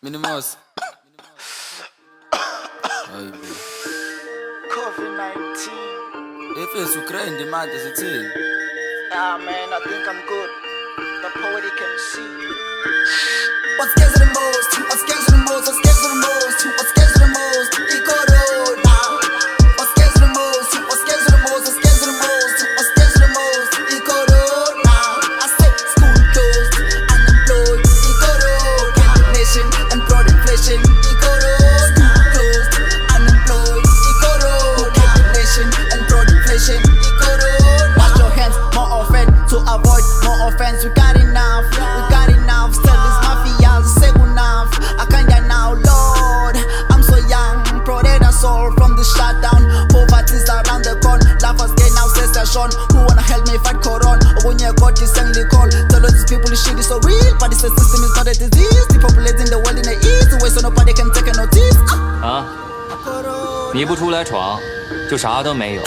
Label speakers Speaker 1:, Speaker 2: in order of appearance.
Speaker 1: Minimos.
Speaker 2: COVID-19.
Speaker 1: If it's Ukraine, the man is a team.
Speaker 2: Nah, man, I think I'm good. The poetic MC.
Speaker 3: What's scares the most? What's scares the most? What's scares the most? What's scares the most? Ikoro now. What's scares the most? What's scares the most? What's scares the most? What's scares the most? Ikoro now. I say school closed, unemployed. Ikoro, nation and broad inflation. Ikoro, school closed, unemployed. Ikoro, nation and broad inflation. Ikoro, wash your hands more often to avoid more offense. We got enough. We got enough. Still this mafia say enough. I can't get now, Lord. I'm so young, protect us all from the shutdown. Poverty's around the corner. Life has gained now, says Sean. Who wanna help me fight Corona? When you got this young call, tell all these people this shit is so real. But it's a system, is not a disease. Depopulating the world in the east, way so nobody can take a notice.
Speaker 4: 啊，你不出来闯，就啥都没有。